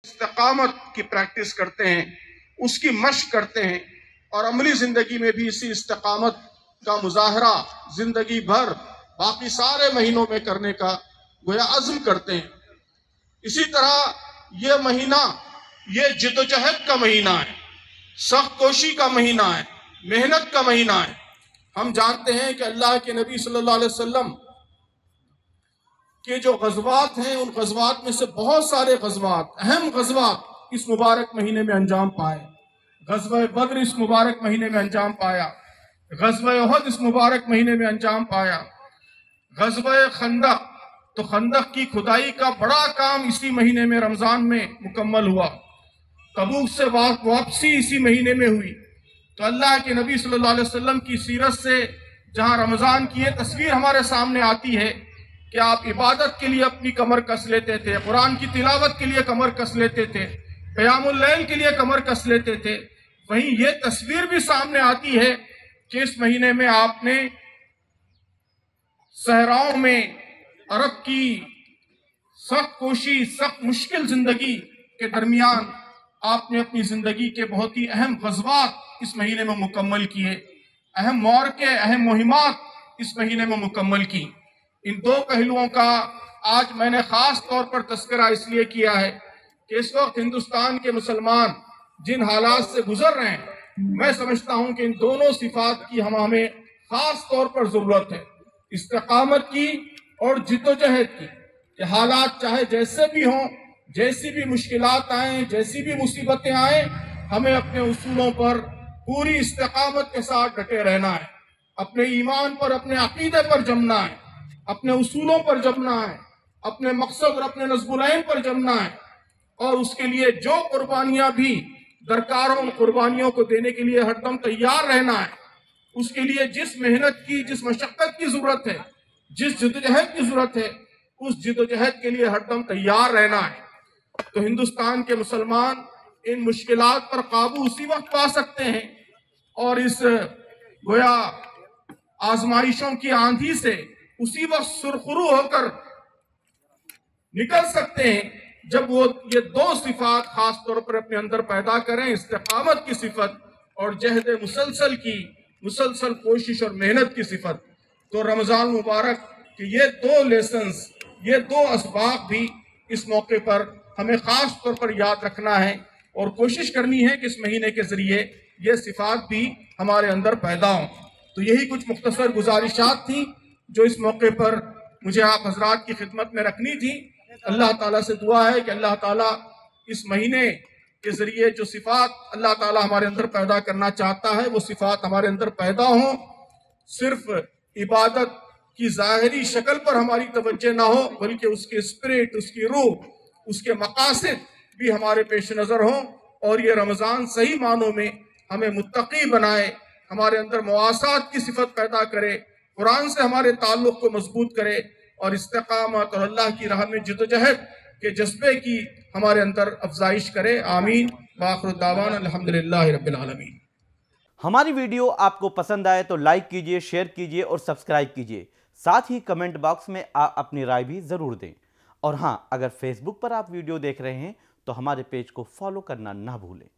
इस्तिकामत की प्रैक्टिस करते हैं, उसकी मश्क करते हैं और अमली ज़िंदगी में भी इसी इस्तिकामत का मुजाहरा ज़िंदगी भर बाकी सारे महीनों में करने का गोया अज़्म करते हैं। इसी तरह ये महीना ये जिद्दोजहद का महीना है, सख्त कोशी का महीना है, मेहनत का महीना है। हम जानते हैं कि अल्लाह के नबी सल्लल्लाहु अलैहि वसल्लम के जो गज़वात हैं, उन गज़वात में से बहुत सारे गज़वात, अहम गज़वात इस मुबारक महीने में अंजाम पाए। गज़वा बद्र इस मुबारक महीने में अंजाम पाया, गज़वा उहद इस मुबारक महीने में अंजाम पाया, गज़वा खंदक, तो खंदक की खुदाई का बड़ा काम इसी महीने में रमज़ान में मुकम्मल हुआ। तबूक से वापसी इसी महीने में हुई। तो अल्लाह के नबी सल्लल्लाहु अलैहि वसल्लम की सीरत से जहाँ रमज़ान की ये तस्वीर हमारे सामने आती है कि आप इबादत के लिए अपनी कमर कस लेते थे, कुरान की तिलावत के लिए कमर कस लेते थे, क़यामुल लैल के लिए कमर कस लेते थे, वहीं ये तस्वीर भी सामने आती है कि इस महीने में आपने सहराओं में अरब की सख्त कोशी, सख्त मुश्किल जिंदगी के दरमियान आपने अपनी जिंदगी के बहुत ही अहम गज़वात इस महीने में मुकम्मल किए, अहम मौरके, अहम मुहिमात इस महीने में मुकम्मल की। इन दो पहलुओं का आज मैंने ख़ास तौर पर तज़किरा इसलिए किया है कि इस वक्त हिंदुस्तान के मुसलमान जिन हालात से गुजर रहे हैं, मैं समझता हूँ कि इन दोनों सिफात की हमें ख़ास तौर पर ज़रूरत है, इस्तिकामत की और जिद्दोजहद की। कि हालात चाहे जैसे भी हों, जैसी भी मुश्किलात आएँ, जैसी भी मुसीबतें आएँ, हमें अपने उसूलों पर पूरी इस्तिकामत के साथ डटे रहना है, अपने ईमान पर, अपने अकीदे पर जमना है, अपने उसूलों पर जमना है, अपने मकसद और अपने नज़्मुल-ऐन पर जमना है, और उसके लिए जो कुर्बानियाँ भी दरकार हो उन कुर्बानियों को देने के लिए हरदम तैयार रहना है। उसके लिए जिस मेहनत की, जिस मशक्क़त की ज़रूरत है, जिस जिद्दोजहद की ज़रूरत है, उस जिद्दोजहद के लिए हरदम तैयार रहना है। तो हिंदुस्तान के मुसलमान इन मुश्किलात पर काबू उसी वक्त पा सकते हैं और इस गोया आजमाइशों की आंधी से उसी वक्त सुरखुरू होकर निकल सकते हैं जब वो ये दो सिफात खास तौर पर अपने अंदर पैदा करें, इस्तिकामत की सिफत और जहद मुसलसल की, मुसलसल कोशिश और मेहनत की सिफत। तो रमज़ान मुबारक के ये दो लेसन्स, ये दो असबाब भी इस मौके पर हमें खास तौर पर याद रखना है और कोशिश करनी है कि इस महीने के ज़रिए ये सिफात भी हमारे अंदर पैदा हों। तो यही कुछ मुख्तसर गुजारिशात थी जो इस मौके पर मुझे आप हजरात की खिदमत में रखनी थी। अल्लाह ताला से दुआ है कि अल्लाह ताला इस महीने के ज़रिए जो सिफात अल्लाह ताला हमारे अंदर पैदा करना चाहता है वो सिफात हमारे अंदर पैदा हों। सिर्फ इबादत की ज़ाहिरी शक्ल पर हमारी तवज्जो ना हो, बल्कि उसके स्पिरिट, उसकी रूह, उसके मकासद भी हमारे पेश नज़र हों और ये रमज़ान सही मानों में हमें मुत्तकी बनाए, हमारे अंदर मुआसात की सिफत पैदा करे, कुरान से हमारे ताल्लुक़ को मजबूत करे और इस्तिकामत और अल्लाह की राह में जिद्दोजहद के जज्बे की हमारे अंदर अफजाइश करे। आमीन। वाखिर दावाना अल्हम्दुलिल्लाहि रब्बिल आलमीन। हमारी वीडियो आपको पसंद आए तो लाइक कीजिए, शेयर कीजिए और सब्सक्राइब कीजिए। साथ ही कमेंट बॉक्स में आप अपनी राय भी ज़रूर दें। और हाँ, अगर फेसबुक पर आप वीडियो देख रहे हैं तो हमारे पेज को फॉलो करना ना भूलें।